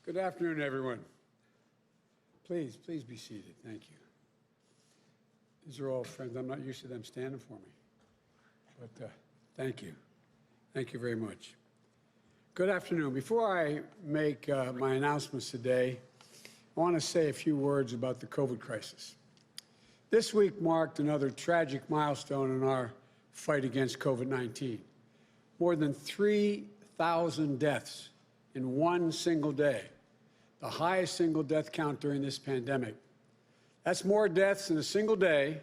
Good afternoon, everyone. Please be seated. Thank you. These are all friends. I'm not used to them standing for me, but thank you. Thank you very much. Good afternoon. Before I make my announcements today, I want to say a few words about the COVID crisis. This week marked another tragic milestone in our fight against COVID-19. More than 3,000 deaths in one single day, the highest single death count during this pandemic. That's more deaths in a single day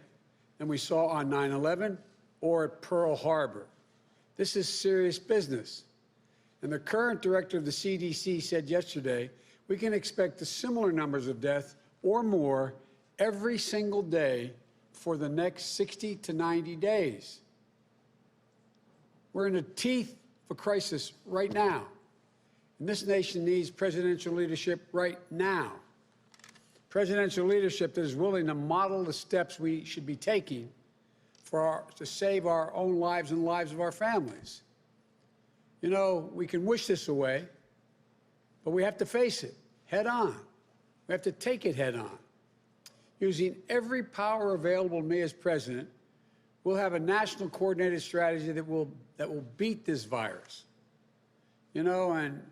than we saw on 9/11 or at Pearl Harbor. This is serious business. And the current director of the CDC said yesterday, we can expect the similar numbers of deaths or more every single day for the next 60 to 90 days. We're in the teeth of a crisis right now. And this nation needs presidential leadership right now. Presidential leadership that is willing to model the steps we should be taking to save our own lives and the lives of our families. You know, we can wish this away, but we have to face it head on. We have to take it head on. Using every power available to me as president, we'll have a national coordinated strategy that will beat this virus. You know, and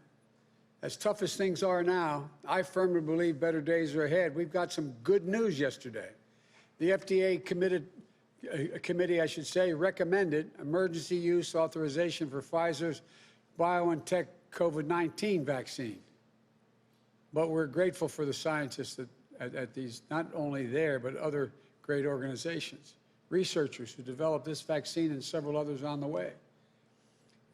as tough as things are now, I firmly believe better days are ahead. We've got some good news yesterday. The FDA committee recommended emergency use authorization for Pfizer's BioNTech COVID-19 vaccine. But we're grateful for the scientists at these, not only there, but other great organizations, researchers who developed this vaccine and several others on the way.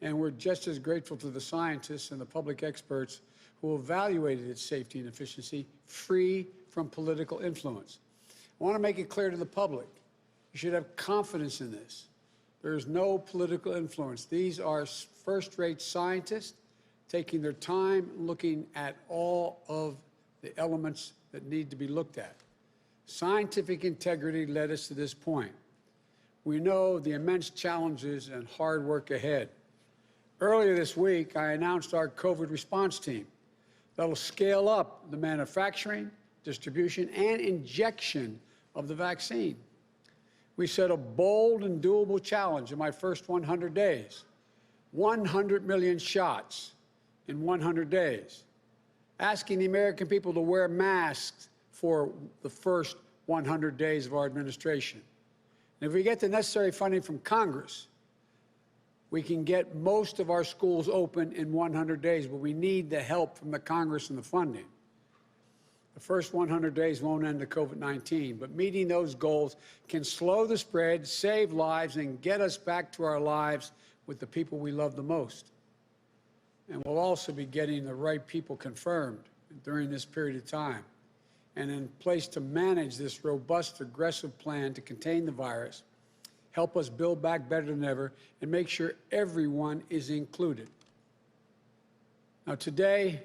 And we're just as grateful to the scientists and the public experts who evaluated its safety and efficiency free from political influence. I want to make it clear to the public, you should have confidence in this. There is no political influence. These are first-rate scientists taking their time looking at all of the elements that need to be looked at. Scientific integrity led us to this point. We know the immense challenges and hard work ahead. Earlier this week, I announced our COVID response team that will scale up the manufacturing, distribution, and injection of the vaccine. We set a bold and doable challenge in my first 100 days, 100 million shots in 100 days, asking the American people to wear masks for the first 100 days of our administration. And if we get the necessary funding from Congress, we can get most of our schools open in 100 days, but we need the help from the Congress and the funding. The first 100 days won't end the COVID-19, but meeting those goals can slow the spread, save lives, and get us back to our lives with the people we love the most. And we'll also be getting the right people confirmed during this period of time and in place to manage this robust, aggressive plan to contain the virus, help us build back better than ever, and make sure everyone is included. Now, today,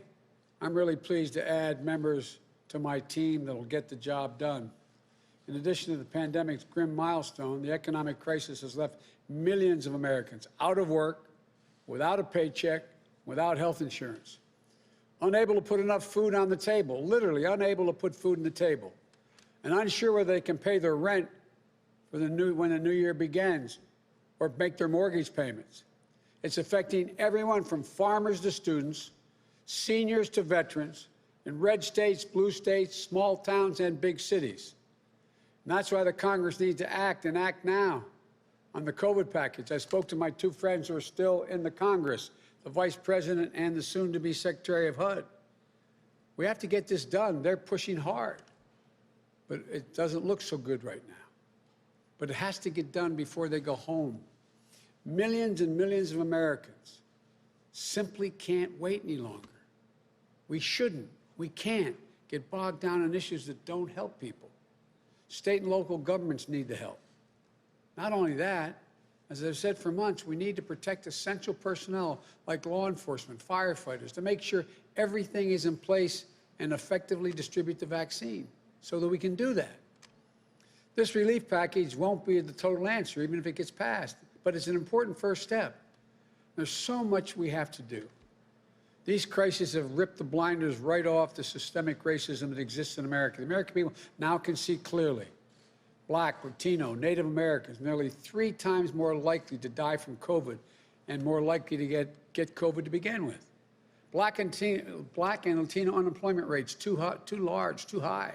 I'm really pleased to add members to my team that will get the job done. In addition to the pandemic's grim milestone, the economic crisis has left millions of Americans out of work, without a paycheck, without health insurance, unable to put enough food on the table, literally unable to put food on the table, and unsure whether they can pay their rent for when the new year begins or make their mortgage payments. It's affecting everyone from farmers to students, seniors to veterans, in red states, blue states, small towns, and big cities. And that's why the Congress needs to act, and act now, on the COVID package. I spoke to my two friends who are still in the Congress, the Vice President and the soon-to-be Secretary of HUD. We have to get this done. They're pushing hard, but it doesn't look so good right now. But it has to get done before they go home. Millions and millions of Americans simply can't wait any longer. We shouldn't. We can't get bogged down in issues that don't help people. State and local governments need the help. Not only that, as I've said for months, we need to protect essential personnel like law enforcement, firefighters, to make sure everything is in place and effectively distribute the vaccine so that we can do that. This relief package won't be the total answer, even if it gets passed, but it's an important first step. There's so much we have to do. These crises have ripped the blinders right off the systemic racism that exists in America. The American people now can see clearly. Black, Latino, Native Americans, nearly 3 times more likely to die from COVID and more likely to get COVID to begin with. Black and Latino unemployment rates too large, too high.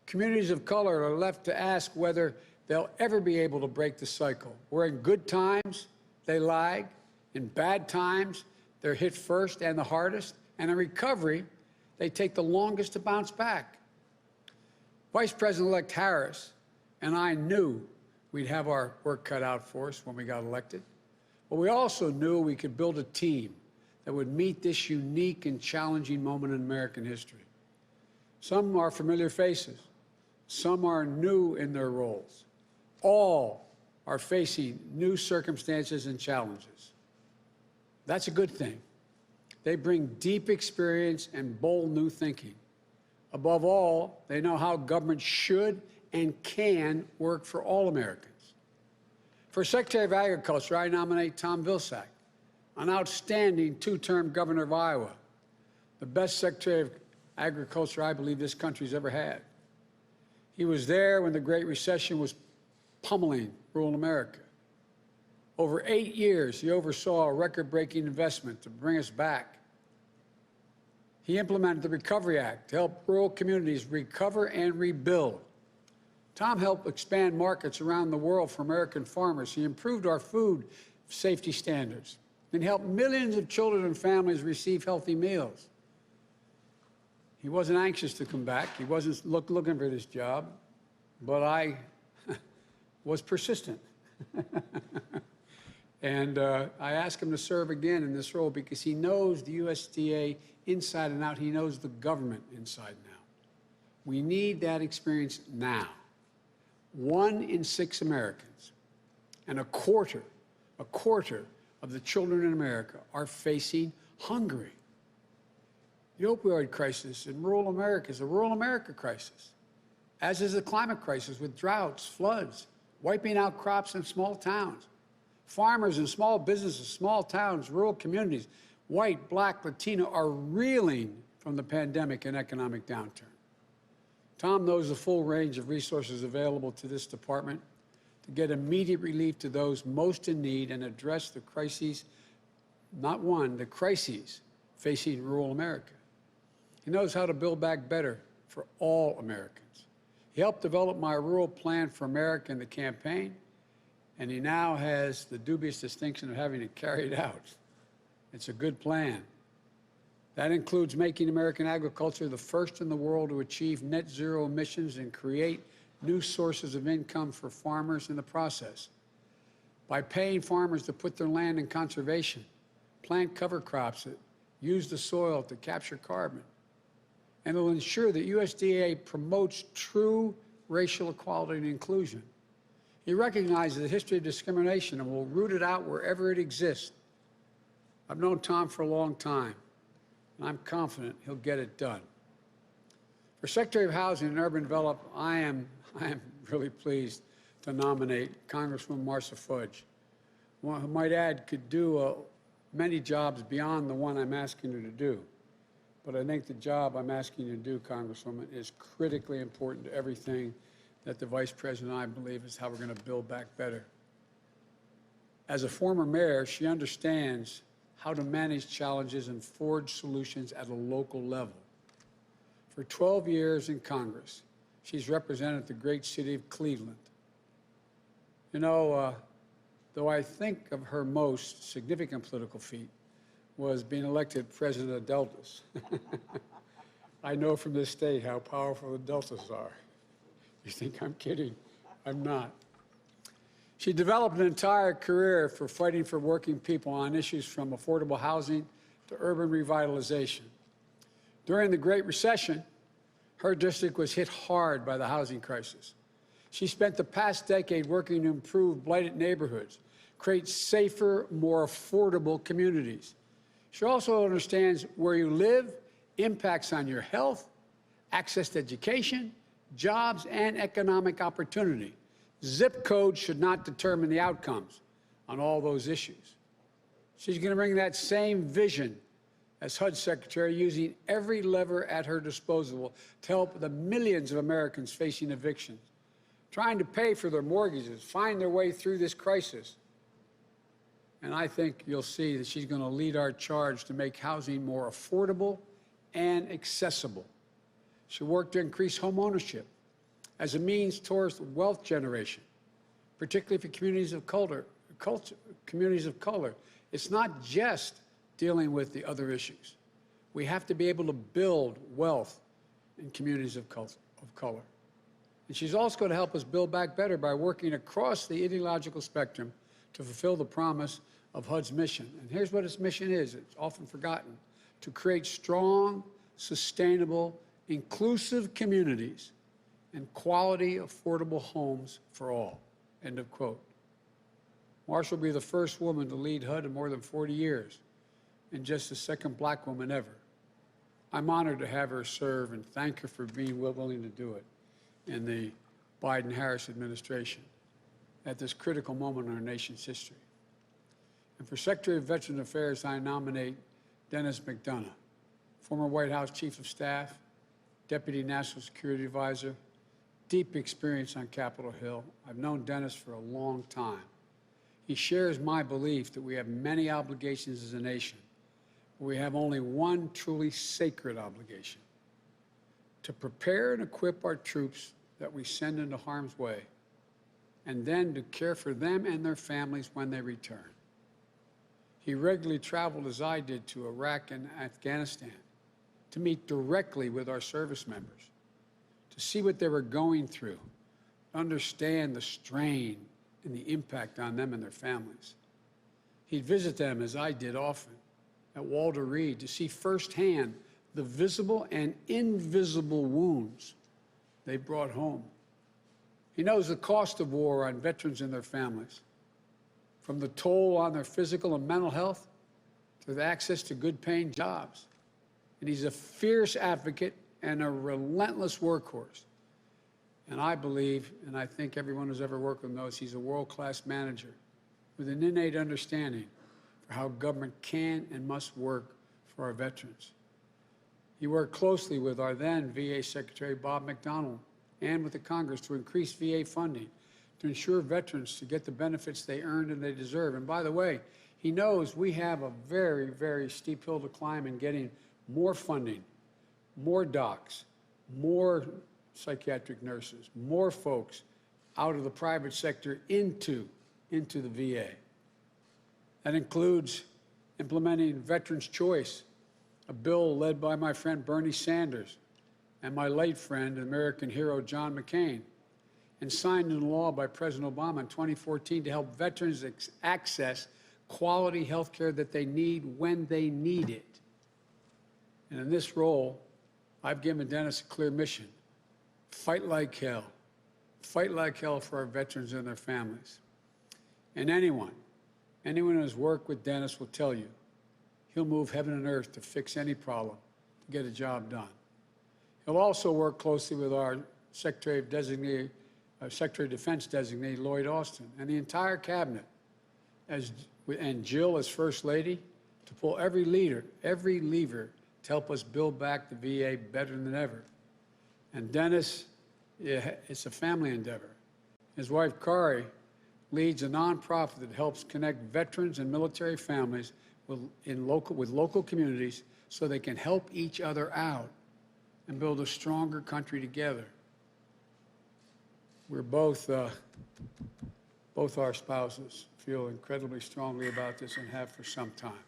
Communities of color are left to ask whether they'll ever be able to break the cycle, where in good times they lag, in bad times they're hit first and the hardest, and in recovery they take the longest to bounce back. Vice President-elect Harris and I knew we'd have our work cut out for us when we got elected, but we also knew we could build a team that would meet this unique and challenging moment in American history. Some are familiar faces. Some are new in their roles. All are facing new circumstances and challenges. That's a good thing. They bring deep experience and bold new thinking. Above all, they know how government should and can work for all Americans. For Secretary of Agriculture, I nominate Tom Vilsack, an outstanding 2-term governor of Iowa, the best Secretary of Agriculture I believe this country's ever had. He was there when the Great Recession was pummeling rural America. Over 8 years, he oversaw a record-breaking investment to bring us back. He implemented the Recovery Act to help rural communities recover and rebuild. Tom helped expand markets around the world for American farmers. He improved our food safety standards and helped millions of children and families receive healthy meals. He wasn't anxious to come back. He wasn't looking for this job, but I was persistent. And I asked him to serve again in this role because he knows the USDA inside and out. He knows the government inside and out. We need that experience now. 1 in 6 Americans and a quarter of the children in America are facing hunger. The opioid crisis in rural America is a rural America crisis, as is the climate crisis with droughts, floods, wiping out crops in small towns. Farmers and small businesses, small towns, rural communities, white, black, Latino, are reeling from the pandemic and economic downturn. Tom knows the full range of resources available to this department to get immediate relief to those most in need and address the crises, not one, the crises facing rural America. He knows how to build back better for all Americans. He helped develop my Rural Plan for America in the campaign, and he now has the dubious distinction of having to carry it out. It's a good plan. That includes making American agriculture the first in the world to achieve net zero emissions and create new sources of income for farmers in the process. By paying farmers to put their land in conservation, plant cover crops that use the soil to capture carbon, and it will ensure that USDA promotes true racial equality and inclusion. He recognizes the history of discrimination and will root it out wherever it exists. I've known Tom for a long time, and I'm confident he'll get it done. For Secretary of Housing and Urban Development, I am really pleased to nominate Congresswoman Marcia Fudge, who I might add could do many jobs beyond the one I'm asking her to do. But I think the job I'm asking you to do, Congresswoman, is critically important to everything that the Vice President and I believe is how we're going to build back better. As a former mayor, she understands how to manage challenges and forge solutions at a local level. For 12 years in Congress, she's represented the great city of Cleveland. You know, though I think of her most significant political feat was being elected president of Deltas. I know from this state how powerful the Deltas are. You think I'm kidding? I'm not. She developed an entire career for fighting for working people on issues from affordable housing to urban revitalization. During the Great Recession, her district was hit hard by the housing crisis. She spent the past decade working to improve blighted neighborhoods, create safer, more affordable communities. She also understands where you live impacts on your health, access to education, jobs, and economic opportunity. Zip code should not determine the outcomes on all those issues. She's going to bring that same vision as HUD Secretary, using every lever at her disposal to help the millions of Americans facing evictions, trying to pay for their mortgages, find their way through this crisis. And I think you'll see that she's going to lead our charge to make housing more affordable and accessible. She'll work to increase home ownership as a means towards wealth generation, particularly for communities of color. It's not just dealing with the other issues. We have to be able to build wealth in communities of color. And she's also going to help us build back better by working across the ideological spectrum to fulfill the promise of HUD's mission. And here's what its mission is. It's often forgotten: to create strong, sustainable, inclusive communities and quality, affordable homes for all. End of quote. Marsha will be the first woman to lead HUD in more than 40 years and just the second black woman ever. I'm honored to have her serve and thank her for being willing to do it in the Biden-Harris administration at this critical moment in our nation's history. And for Secretary of Veterans Affairs, I nominate Dennis McDonough, former White House Chief of Staff, Deputy National Security Advisor, deep experience on Capitol Hill. I've known Dennis for a long time. He shares my belief that we have many obligations as a nation, but we have only one truly sacred obligation: to prepare and equip our troops that we send into harm's way, and then to care for them and their families when they return. He regularly traveled, as I did, to Iraq and Afghanistan to meet directly with our service members, to see what they were going through, understand the strain and the impact on them and their families. He'd visit them, as I did often, at Walter Reed to see firsthand the visible and invisible wounds they brought home. He knows the cost of war on veterans and their families, from the toll on their physical and mental health to the access to good-paying jobs. And he's a fierce advocate and a relentless workhorse. And I believe, and I think everyone who's ever worked with him knows, he's a world-class manager with an innate understanding for how government can and must work for our veterans. He worked closely with our then VA Secretary, Bob McDonnell, and with the Congress to increase VA funding to ensure veterans to get the benefits they earned and they deserve. And by the way, he knows we have a very, very steep hill to climb in getting more funding, more docs, more psychiatric nurses, more folks out of the private sector into the VA. That includes implementing Veterans Choice, a bill led by my friend Bernie Sanders and my late friend, American hero John McCain, and signed into law by President Obama in 2014 to help veterans access quality health care that they need when they need it. And in this role, I've given Dennis a clear mission: fight like hell for our veterans and their families. And anyone who has worked with Dennis will tell you he'll move heaven and earth to fix any problem, to get a job done. He'll also work closely with our Secretary of Defense designee, Lloyd Austin, and the entire cabinet, and Jill as First Lady, to pull every lever to help us build back the VA better than ever. And Dennis, it's a family endeavor. His wife, Kari, leads a nonprofit that helps connect veterans and military families with local communities so they can help each other out and build a stronger country together. We're both our spouses feel incredibly strongly about this and have for some time.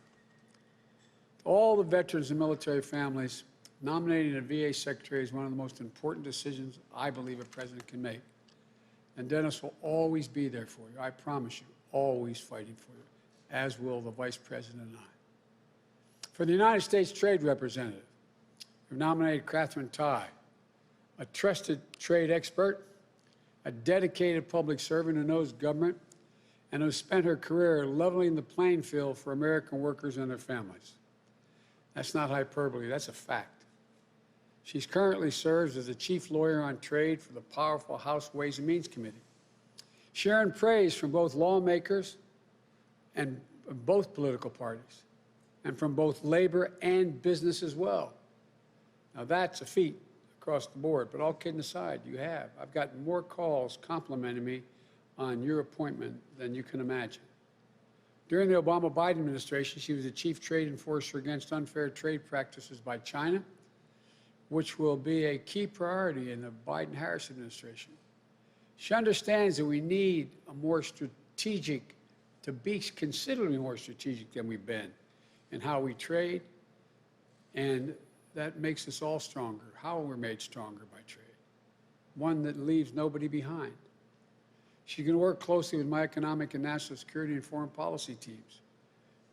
All the veterans and military families, nominating a VA secretary is one of the most important decisions I believe a president can make. And Dennis will always be there for you, I promise you, always fighting for you, as will the Vice President and I. For the United States Trade Representative, we've nominated Katherine Tai, a trusted trade expert, a dedicated public servant who knows government, and who spent her career leveling the playing field for American workers and their families. That's not hyperbole, that's a fact. She currently serves as the chief lawyer on trade for the powerful House Ways and Means Committee. Sharing praise from both lawmakers and both political parties. and from both labor and business as well. Now, that's a feat across the board, but all kidding aside, you have. I've gotten more calls complimenting me on your appointment than you can imagine. During the Obama-Biden administration, she was the chief trade enforcer against unfair trade practices by China, which will be a key priority in the Biden-Harris administration. She understands that we need a more strategic, to be considerably more strategic than we've been in how we trade, and that makes us all stronger. How we're made stronger by trade. One that leaves nobody behind. She's going to work closely with my economic and national security and foreign policy teams.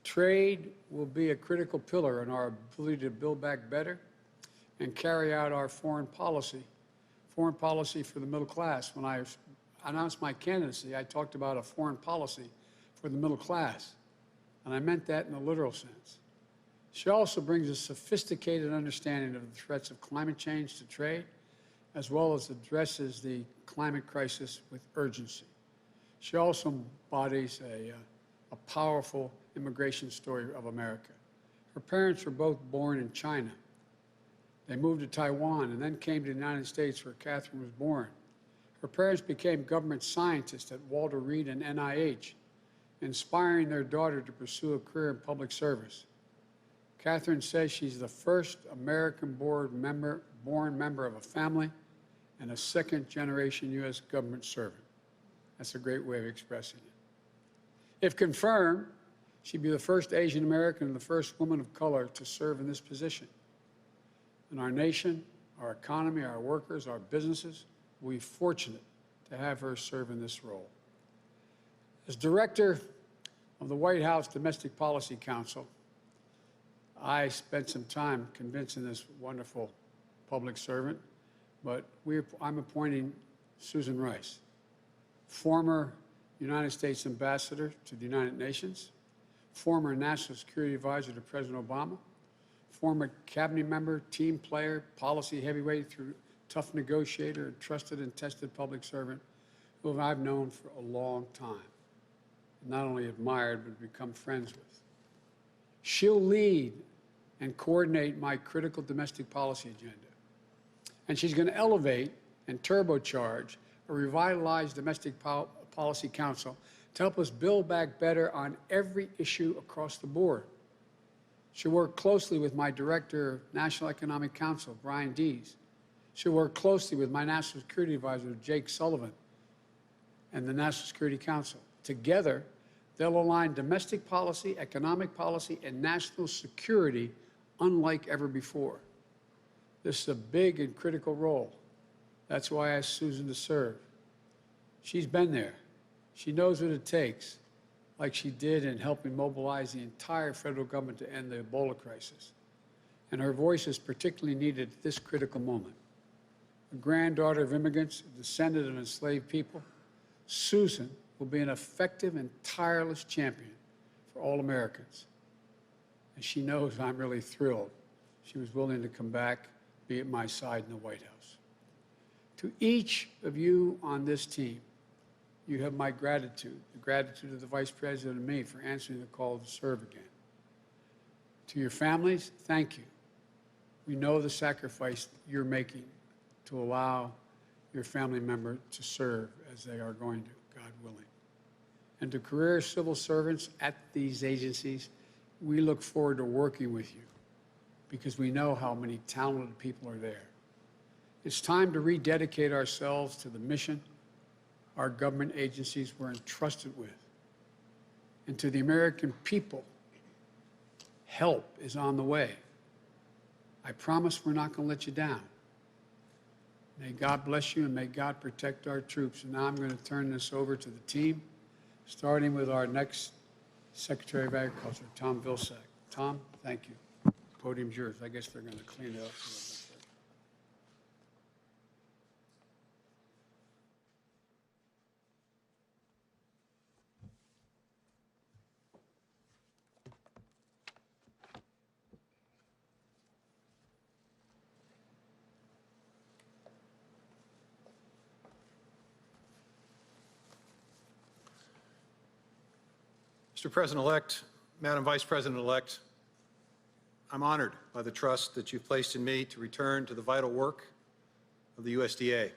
Trade will be a critical pillar in our ability to build back better and carry out our foreign policy for the middle class. When I announced my candidacy, I talked about a foreign policy for the middle class, and I meant that in a literal sense. She also brings a sophisticated understanding of the threats of climate change to trade, as well as addresses the climate crisis with urgency. She also embodies a powerful immigration story of America. Her parents were both born in China. They moved to Taiwan and then came to the United States, where Catherine was born. Her parents became government scientists at Walter Reed and NIH, inspiring their daughter to pursue a career in public service. Catherine says she's the first American-born member of a family and a second-generation U.S. government servant. That's a great way of expressing it. If confirmed, she'd be the first Asian American and the first woman of color to serve in this position. And our nation, our economy, our workers, our businesses will be fortunate to have her serve in this role. As director of the White House Domestic Policy Council, I spent some time convincing this wonderful public servant, but I'm appointing Susan Rice, former United States Ambassador to the United Nations, former National Security Advisor to President Obama, former cabinet member, team player, policy heavyweight, through tough negotiator, trusted and tested public servant, who I've known for a long time, not only admired, but become friends with. She'll lead and coordinate my critical domestic policy agenda. And she's going to elevate and turbocharge a revitalized Domestic Policy Council to help us build back better on every issue across the board. She'll work closely with my Director of National Economic Council, Brian Dees. She'll work closely with my National Security Advisor, Jake Sullivan, and the National Security Council. Together, they'll align domestic policy, economic policy, and national security unlike ever before. This is a big and critical role. That's why I asked Susan to serve. She's been there. She knows what it takes, like she did in helping mobilize the entire federal government to end the Ebola crisis. And her voice is particularly needed at this critical moment. A granddaughter of immigrants, a descendant of enslaved people, Susan will be an effective and tireless champion for all Americans. And she knows I'm really thrilled she was willing to come back, be at my side in the White House. To each of you on this team, you have my gratitude, the gratitude of the Vice President and me for answering the call to serve again. To your families, thank you. We know the sacrifice you're making to allow your family member to serve as they are going to, God willing. And to career civil servants at these agencies, we look forward to working with you because we know how many talented people are there. It's time to rededicate ourselves to the mission our government agencies were entrusted with. And to the American people, help is on the way. I promise we're not going to let you down. May God bless you and may God protect our troops. And now I'm going to turn this over to the team, starting with our next Secretary of Agriculture, Tom Vilsack. Tom, thank you. The podium's yours. I guess they're going to clean it up a little bit. Mr. President-elect, Madam Vice President-elect, I'm honored by the trust that you've placed in me to return to the vital work of the USDA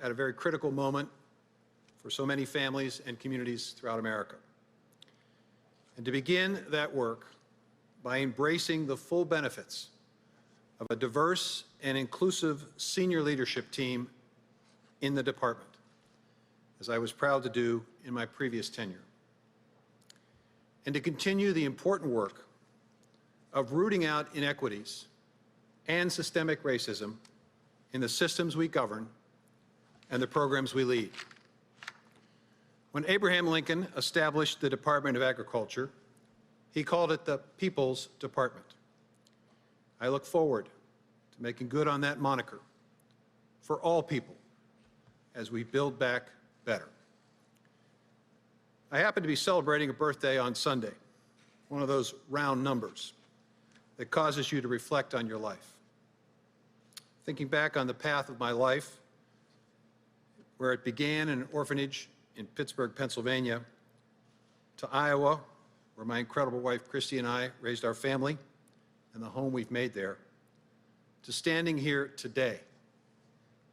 at a very critical moment for so many families and communities throughout America. And to begin that work by embracing the full benefits of a diverse and inclusive senior leadership team in the department, as I was proud to do in my previous tenure. And to continue the important work of rooting out inequities and systemic racism in the systems we govern and the programs we lead. When Abraham Lincoln established the Department of Agriculture, he called it the People's Department. I look forward to making good on that moniker for all people as we build back better. I happen to be celebrating a birthday on Sunday, one of those round numbers that causes you to reflect on your life. Thinking back on the path of my life, where it began in an orphanage in Pittsburgh, Pennsylvania, to Iowa, where my incredible wife Christy and I raised our family and the home we've made there, to standing here today,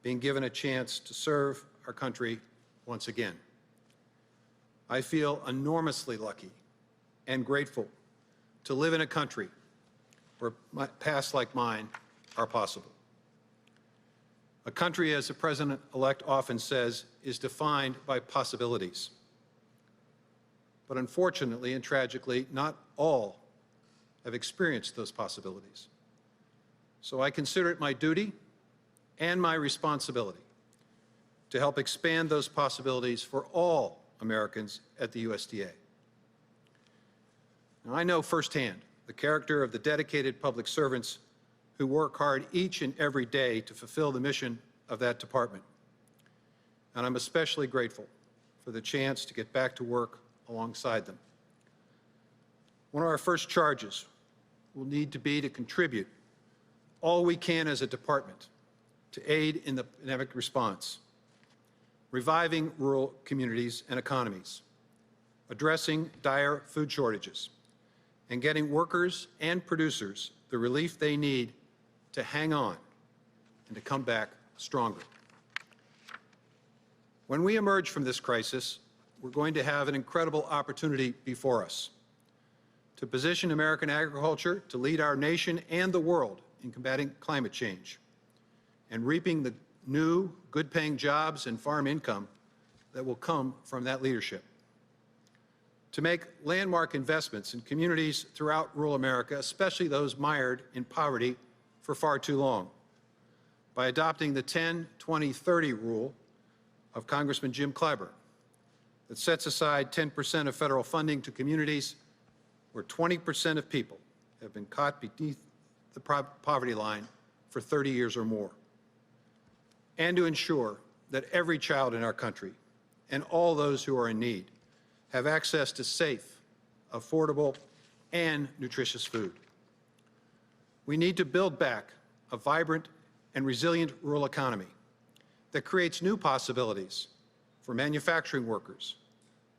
being given a chance to serve our country once again. I feel enormously lucky and grateful to live in a country where paths like mine are possible. A country, as the President-elect often says, is defined by possibilities. But unfortunately and tragically, not all have experienced those possibilities. So I consider it my duty and my responsibility to help expand those possibilities for all Americans at the USDA. Now, I know firsthand the character of the dedicated public servants who work hard each and every day to fulfill the mission of that department. And I'm especially grateful for the chance to get back to work alongside them. One of our first charges will need to be to contribute all we can as a department to aid in the pandemic response, reviving rural communities and economies, addressing dire food shortages, and getting workers and producers the relief they need to hang on and to come back stronger. When we emerge from this crisis, we're going to have an incredible opportunity before us to position American agriculture to lead our nation and the world in combating climate change and reaping the new, good-paying jobs and farm income that will come from that leadership. To make landmark investments in communities throughout rural America, especially those mired in poverty for far too long, by adopting the 10-20-30 rule of Congressman Jim Clyburn that sets aside 10% of federal funding to communities where 20% of people have been caught beneath the poverty line for 30 years or more, and to ensure that every child in our country and all those who are in need have access to safe, affordable, and nutritious food. We need to build back a vibrant and resilient rural economy that creates new possibilities for manufacturing workers,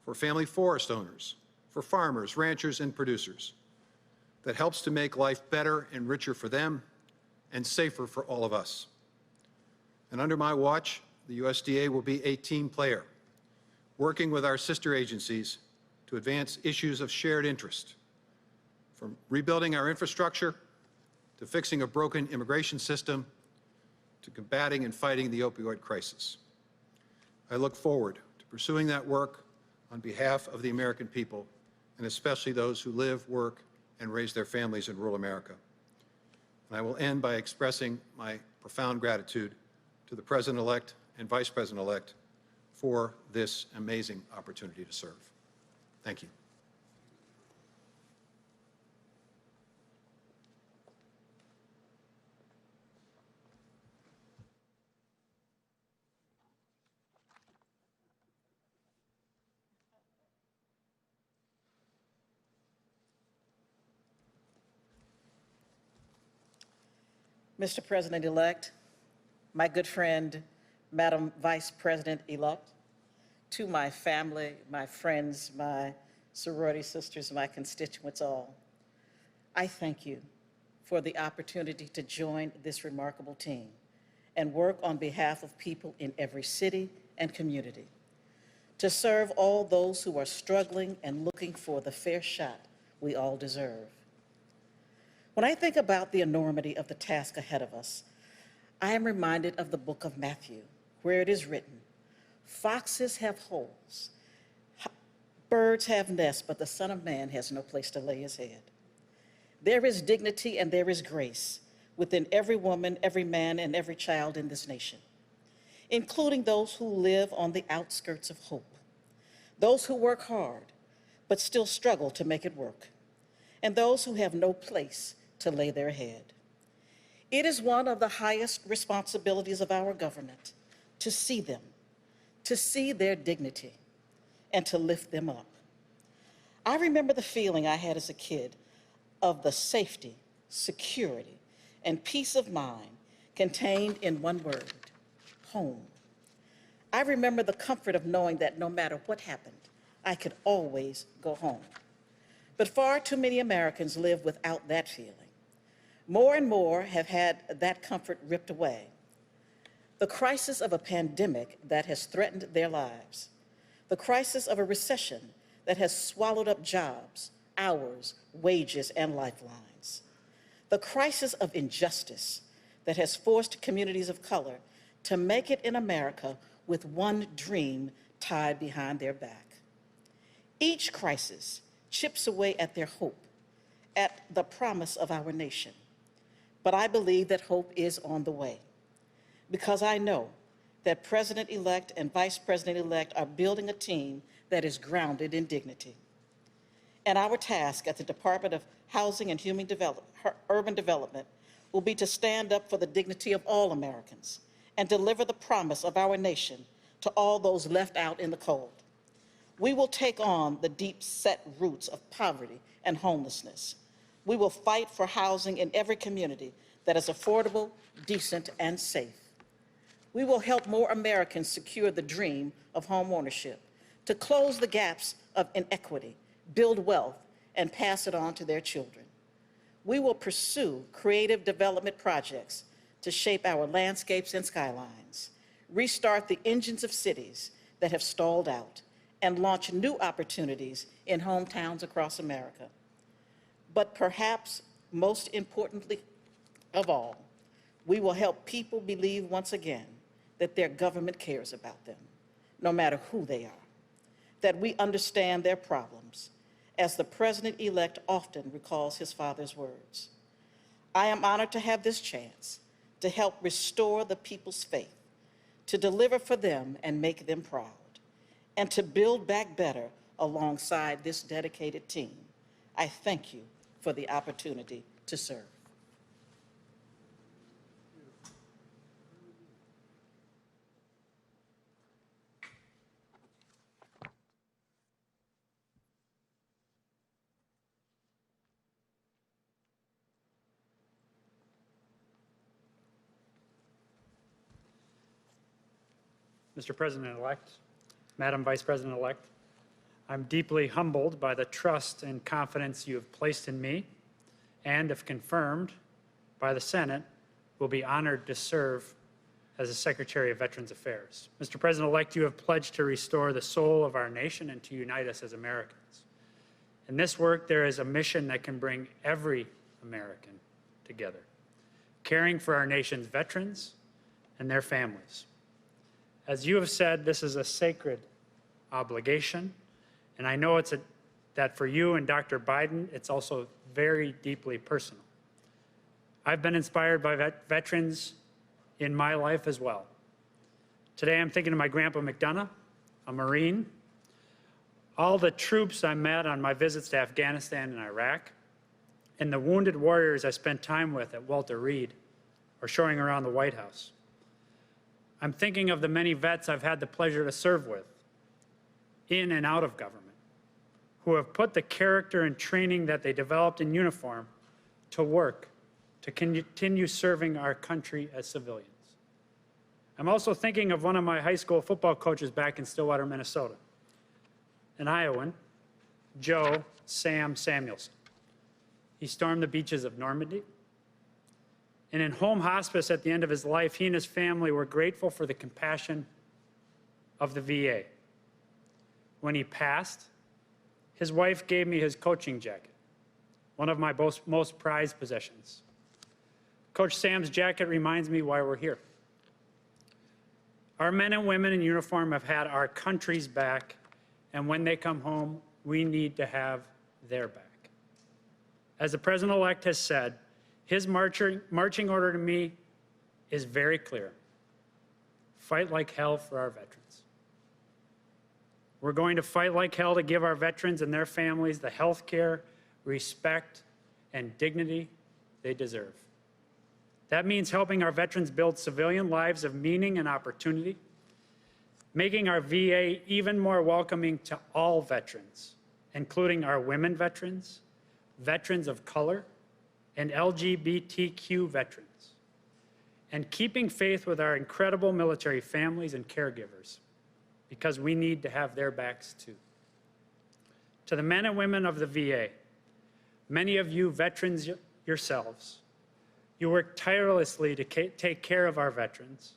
for family forest owners, for farmers, ranchers, and producers, that helps to make life better and richer for them and safer for all of us. And under my watch, the USDA will be a team player, working with our sister agencies to advance issues of shared interest, from rebuilding our infrastructure to fixing a broken immigration system to combating and fighting the opioid crisis. I look forward to pursuing that work on behalf of the American people, and especially those who live, work, and raise their families in rural America. And I will end by expressing my profound gratitude to the President-elect and Vice President-elect for this amazing opportunity to serve. Thank you. Mr. President-elect, my good friend, Madam Vice President-elect, to my family, my friends, my sorority sisters, my constituents all, I thank you for the opportunity to join this remarkable team and work on behalf of people in every city and community, to serve all those who are struggling and looking for the fair shot we all deserve. When I think about the enormity of the task ahead of us, I am reminded of the book of Matthew, where it is written, "Foxes have holes, birds have nests, but the Son of Man has no place to lay his head." There is dignity and there is grace within every woman, every man, and every child in this nation, including those who live on the outskirts of hope, those who work hard but still struggle to make it work, and those who have no place to lay their head. It is one of the highest responsibilities of our government to see them, to see their dignity, and to lift them up. I remember the feeling I had as a kid of the safety, security, and peace of mind contained in one word, home. I remember the comfort of knowing that no matter what happened, I could always go home. But far too many Americans live without that feeling. More and more have had that comfort ripped away. The crisis of a pandemic that has threatened their lives, the crisis of a recession that has swallowed up jobs, hours, wages, and lifelines, the crisis of injustice that has forced communities of color to make it in America with one dream tied behind their back. Each crisis chips away at their hope, at the promise of our nation. But I believe that hope is on the way, because I know that President-elect and Vice President-elect are building a team that is grounded in dignity. And our task at the Department of Housing and Urban Development will be to stand up for the dignity of all Americans and deliver the promise of our nation to all those left out in the cold. We will take on the deep-set roots of poverty and homelessness. We will fight for housing in every community that is affordable, decent, and safe. We will help more Americans secure the dream of home ownership, to close the gaps of inequity, build wealth, and pass it on to their children. We will pursue creative development projects to shape our landscapes and skylines, restart the engines of cities that have stalled out, and launch new opportunities in hometowns across America. But perhaps most importantly of all, we will help people believe once again that their government cares about them, no matter who they are, that we understand their problems, as the President-elect often recalls his father's words. I am honored to have this chance to help restore the people's faith, to deliver for them and make them proud, and to build back better alongside this dedicated team. I thank you for the opportunity to serve. Mr. President-elect, Madam Vice President-elect, I'm deeply humbled by the trust and confidence you have placed in me, and if confirmed by the Senate, will be honored to serve as the Secretary of Veterans Affairs. Mr. President-elect, you have pledged to restore the soul of our nation and to unite us as Americans. In this work, there is a mission that can bring every American together, caring for our nation's veterans and their families. As you have said, this is a sacred obligation, and I know that for you and Dr. Biden, it's also very deeply personal. I've been inspired by veterans in my life as well. Today, I'm thinking of my grandpa McDonough, a Marine, all the troops I met on my visits to Afghanistan and Iraq, and the wounded warriors I spent time with at Walter Reed or shoring around the White House. I'm thinking of the many vets I've had the pleasure to serve with, in and out of government, who have put the character and training that they developed in uniform to work, to continue serving our country as civilians. I'm also thinking of one of my high school football coaches back in Stillwater, Minnesota, an Iowan, Joe Sam Samuelson. he stormed the beaches of Normandy. And in home hospice at the end of his life, he and his family were grateful for the compassion of the VA. When he passed, his wife gave me his coaching jacket, one of my most prized possessions. Coach Sam's jacket reminds me why we're here. Our men and women in uniform have had our country's back, and when they come home, we need to have their back. As the President-elect has said, his marching order to me is very clear. Fight like hell for our veterans. We're going to fight like hell to give our veterans and their families the health care, respect, and dignity they deserve. That means helping our veterans build civilian lives of meaning and opportunity, making our VA even more welcoming to all veterans, including our women veterans, veterans of color, and LGBTQ veterans, and keeping faith with our incredible military families and caregivers, because we need to have their backs too. To the men and women of the VA, many of you veterans yourselves, you work tirelessly to take care of our veterans,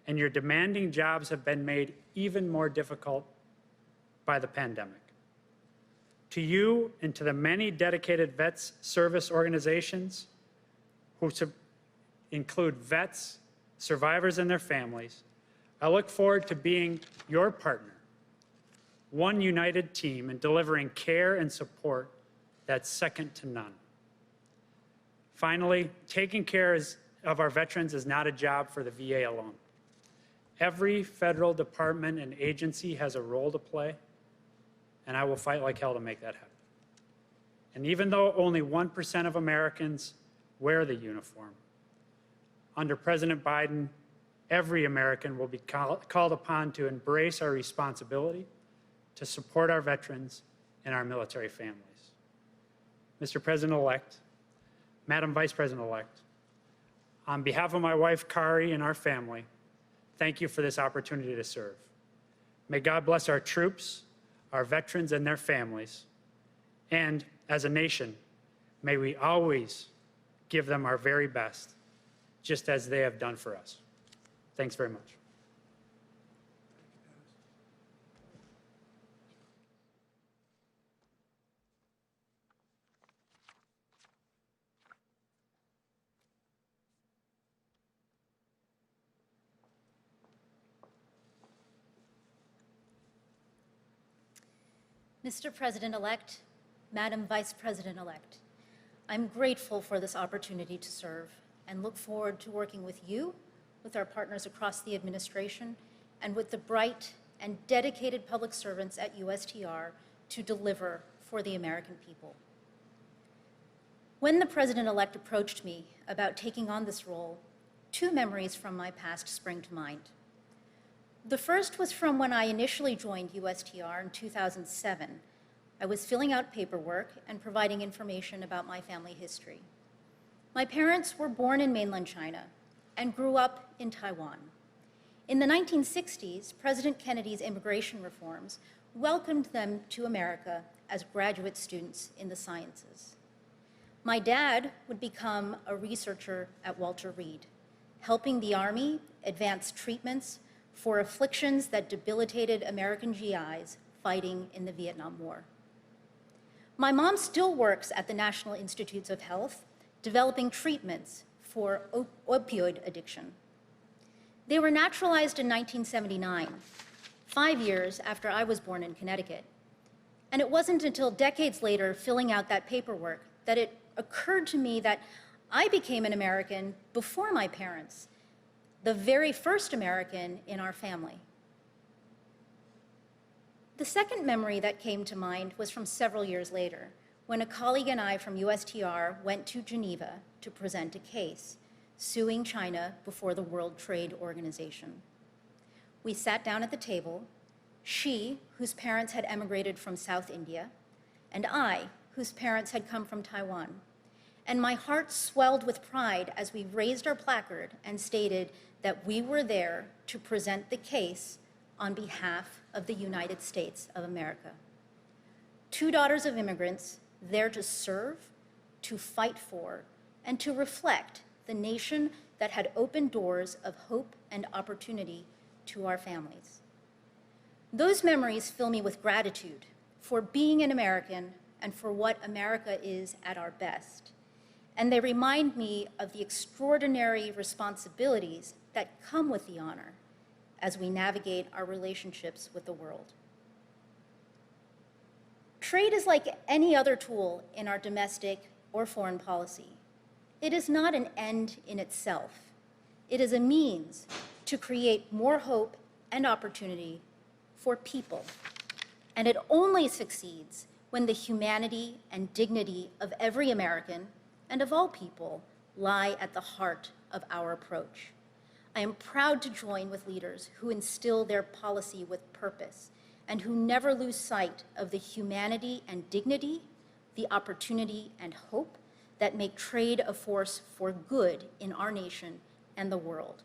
and your demanding jobs have been made even more difficult by the pandemic. To you and to the many dedicated vets service organizations who include vets, survivors, and their families, I look forward to being your partner, one united team in delivering care and support that's second to none. Finally, taking care of our veterans is not a job for the VA alone. Every federal department and agency has a role to play, and I will fight like hell to make that happen. And even though only 1% of Americans wear the uniform, under President Biden, every American will be called upon to embrace our responsibility to support our veterans and our military families. Mr. President-elect, Madam Vice President-elect, on behalf of my wife, Kari, and our family, thank you for this opportunity to serve. May God bless our troops, our veterans, and their families. And as a nation, may we always give them our very best, just as they have done for us. Thanks very much. Mr. President-elect, Madam Vice President-elect, I'm grateful for this opportunity to serve and look forward to working with you, with our partners across the administration, and with the bright and dedicated public servants at USTR to deliver for the American people. When the President-elect approached me about taking on this role, two memories from my past spring to mind. The first was from when I initially joined USTR in 2007. I was filling out paperwork and providing information about my family history. My parents were born in mainland China and grew up in Taiwan. In the 1960s, President Kennedy's immigration reforms welcomed them to America as graduate students in the sciences. My dad would become a researcher at Walter Reed, helping the Army advance treatments for afflictions that debilitated American GIs fighting in the Vietnam War. My mom still works at the National Institutes of Health, developing treatments for opioid addiction. They were naturalized in 1979, 5 years after I was born in Connecticut. And it wasn't until decades later, filling out that paperwork, that it occurred to me that I became an American before my parents, the very first American in our family. The second memory that came to mind was from several years later, when a colleague and I from USTR went to Geneva to present a case suing China before the World Trade Organization. We sat down at the table, she, whose parents had emigrated from South India, and I, whose parents had come from Taiwan. And my heart swelled with pride as we raised our placard and stated that we were there to present the case on behalf of the United States of America. Two daughters of immigrants there to serve, to fight for, and to reflect the nation that had opened doors of hope and opportunity to our families. Those memories fill me with gratitude for being an American and for what America is at our best. And they remind me of the extraordinary responsibilities that come with the honor as we navigate our relationships with the world. Trade is like any other tool in our domestic or foreign policy. It is not an end in itself. It is a means to create more hope and opportunity for people. And it only succeeds when the humanity and dignity of every American and of all people lie at the heart of our approach. I am proud to join with leaders who instill their policy with purpose and who never lose sight of the humanity and dignity, the opportunity and hope that make trade a force for good in our nation and the world.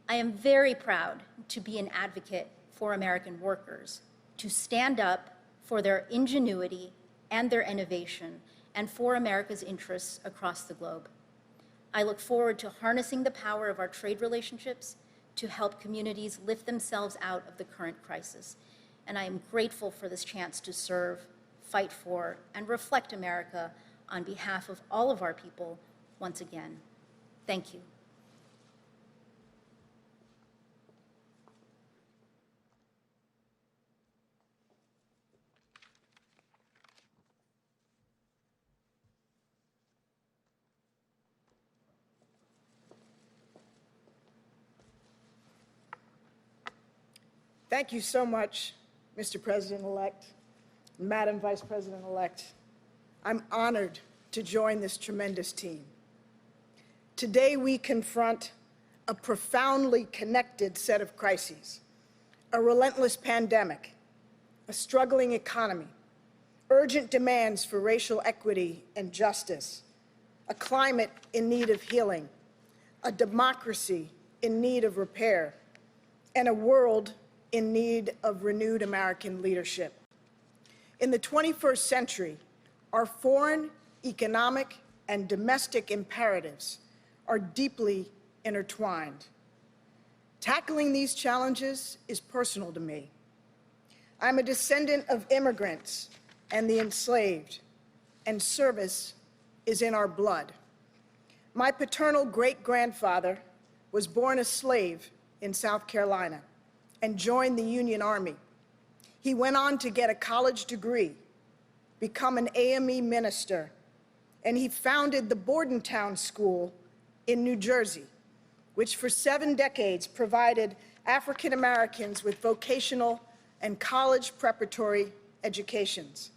I am very proud to be an advocate for American workers, to stand up for their ingenuity and their innovation, and for America's interests across the globe. I look forward to harnessing the power of our trade relationships to help communities lift themselves out of the current crisis. And I am grateful for this chance to serve, fight for, and reflect America on behalf of all of our people once again. Thank you. Thank you so much, Mr. President-elect, Madam Vice President-elect. I'm honored to join this tremendous team. Today, we confront a profoundly connected set of crises: a relentless pandemic, a struggling economy, urgent demands for racial equity and justice, a climate in need of healing, a democracy in need of repair, and a world in need of renewed American leadership. In the 21st century, our foreign, economic, and domestic imperatives are deeply intertwined. Tackling these challenges is personal to me. I'm a descendant of immigrants and the enslaved, and service is in our blood. My paternal great-grandfather was born a slave in South Carolina and joined the Union Army. He went on to get a college degree, become an AME minister, and he founded the Bordentown School in New Jersey, which for 7 decades provided African Americans with vocational and college preparatory educations.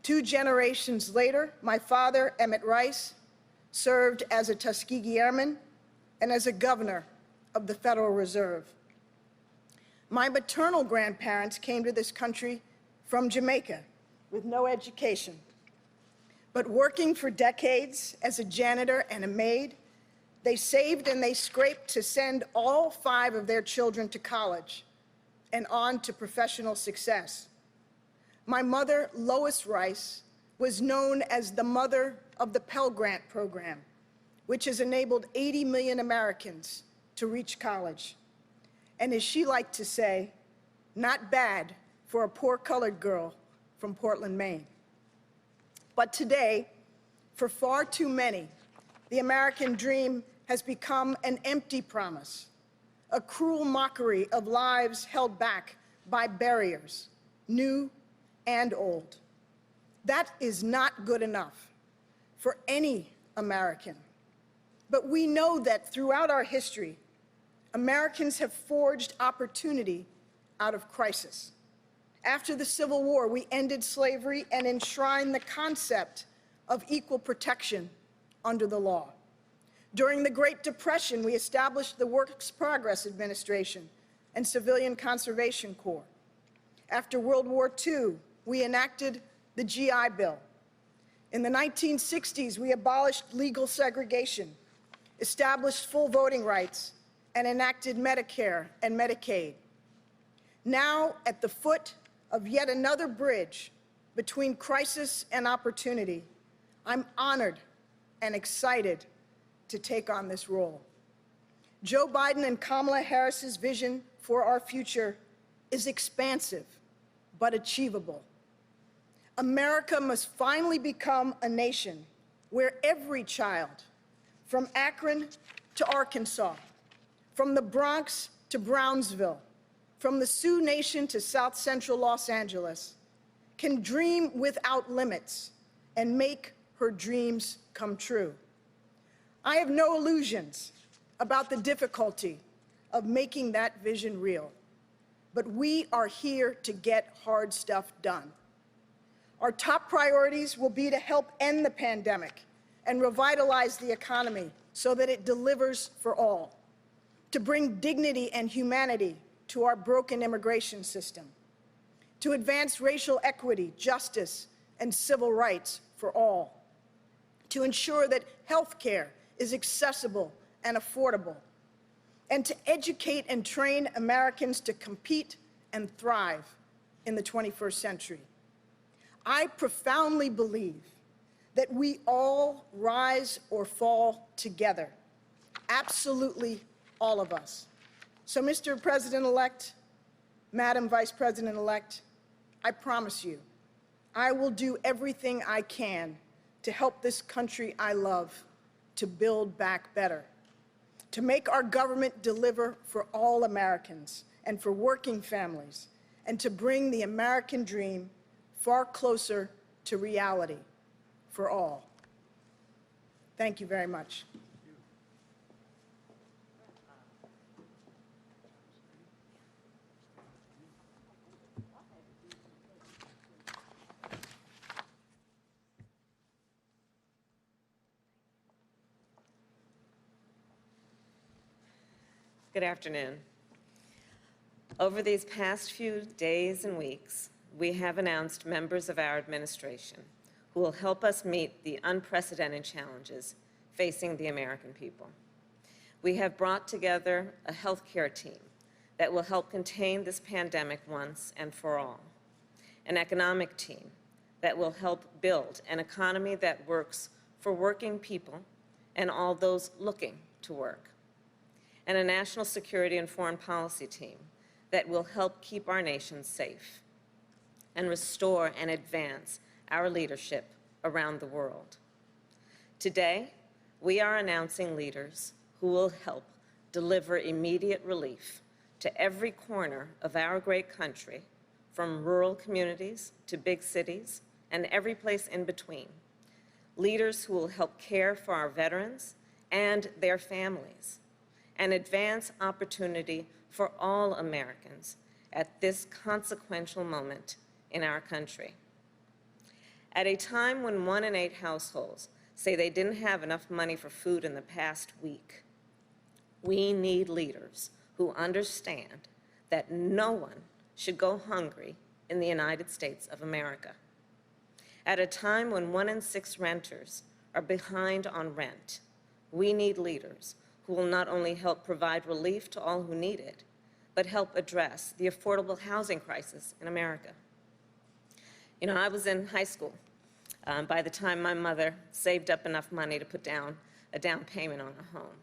2 generations later, my father, Emmett Rice, served as a Tuskegee Airman and as a governor of the Federal Reserve. My maternal grandparents came to this country from Jamaica with no education. But working for decades as a janitor and a maid, they saved and they scraped to send all 5 of their children to college and on to professional success. My mother, Lois Rice, was known as the mother of the Pell Grant program, which has enabled 80 million Americans to reach college. And as she liked to say, not bad for a poor colored girl from Portland, Maine. But today, for far too many, the American dream has become an empty promise, a cruel mockery of lives held back by barriers, new and old. That is not good enough for any American. But we know that throughout our history, Americans have forged opportunity out of crisis. After the Civil War, we ended slavery and enshrined the concept of equal protection under the law. During the Great Depression, we established the Works Progress Administration and Civilian Conservation Corps. After World War II, we enacted the GI Bill. In the 1960s, we abolished legal segregation, established full voting rights, and enacted Medicare and Medicaid. Now, at the foot of yet another bridge between crisis and opportunity, I'm honored and excited to take on this role. Joe Biden and Kamala Harris's vision for our future is expansive but achievable. America must finally become a nation where every child, from Akron to Arkansas, from the Bronx to Brownsville, from the Sioux Nation to South Central Los Angeles, can dream without limits and make her dreams come true. I have no illusions about the difficulty of making that vision real, but we are here to get hard stuff done. Our top priorities will be to help end the pandemic and revitalize the economy so that it delivers for all, to bring dignity and humanity to our broken immigration system, to advance racial equity, justice, and civil rights for all, to ensure that health care is accessible and affordable, and to educate and train Americans to compete and thrive in the 21st century. I profoundly believe that we all rise or fall together, absolutely all of us. So, Mr. President-elect, Madam Vice President-elect, I promise you, I will do everything I can to help this country I love to build back better, to make our government deliver for all Americans and for working families, and to bring the American dream far closer to reality for all. Thank you very much. Good afternoon. Over these past few days and weeks, we have announced members of our administration who will help us meet the unprecedented challenges facing the American people. We have brought together a healthcare team that will help contain this pandemic once and for all, an economic team that will help build an economy that works for working people and all those looking to work, and a national security and foreign policy team that will help keep our nation safe and restore and advance our leadership around the world. Today, we are announcing leaders who will help deliver immediate relief to every corner of our great country, from rural communities to big cities and every place in between. Leaders who will help care for our veterans and their families, and advance opportunity for all Americans at this consequential moment in our country. At a time when 1 in 8 households say they didn't have enough money for food in the past week, we need leaders who understand that no one should go hungry in the United States of America. At a time when 1 in 6 renters are behind on rent, we need leaders who will not only help provide relief to all who need it, but help address the affordable housing crisis in America. You know, I was in high school by the time my mother saved up enough money to put down a down payment on a home.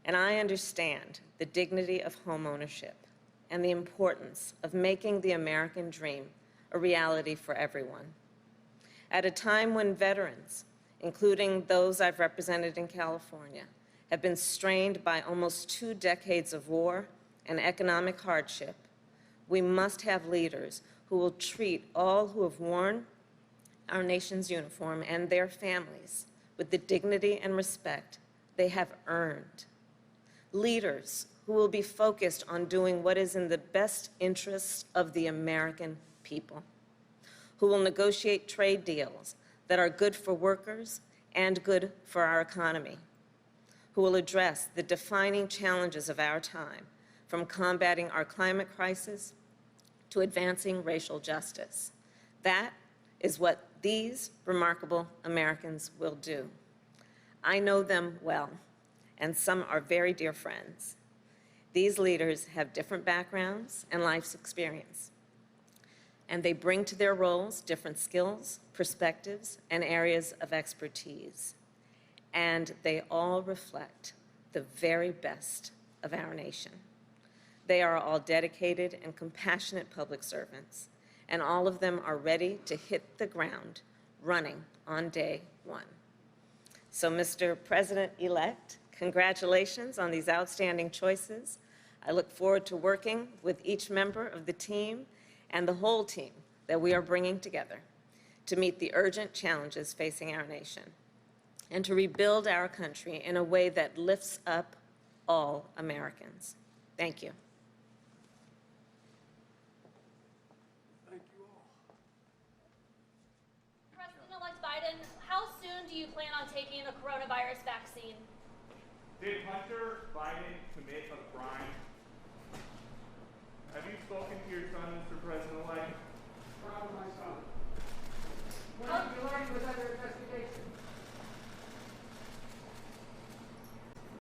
And I understand the dignity of home ownership and the importance of making the American dream a reality for everyone. At a time when veterans, including those I've represented in California, have been strained by almost 2 decades of war and economic hardship, we must have leaders who will treat all who have worn our nation's uniform and their families with the dignity and respect they have earned. Leaders who will be focused on doing what is in the best interests of the American people, who will negotiate trade deals that are good for workers and good for our economy, who will address the defining challenges of our time, from combating our climate crisis to advancing racial justice. That is what these remarkable Americans will do. I know them well, and some are very dear friends. These leaders have different backgrounds and life's experience. and they bring to their roles different skills, perspectives, and areas of expertise. And they all reflect the very best of our nation. They are all dedicated and compassionate public servants, and all of them are ready to hit the ground running on day one. So, Mr. President-elect, congratulations on these outstanding choices. I look forward to working with each member of the team and the whole team that we are bringing together to meet the urgent challenges facing our nation and to rebuild our country in a way that lifts up all Americans. Thank you. President-elect Biden, how soon do you plan on taking the coronavirus vaccine? Did Hunter Biden commit a crime? Have you spoken to your son, Mr. President-elect?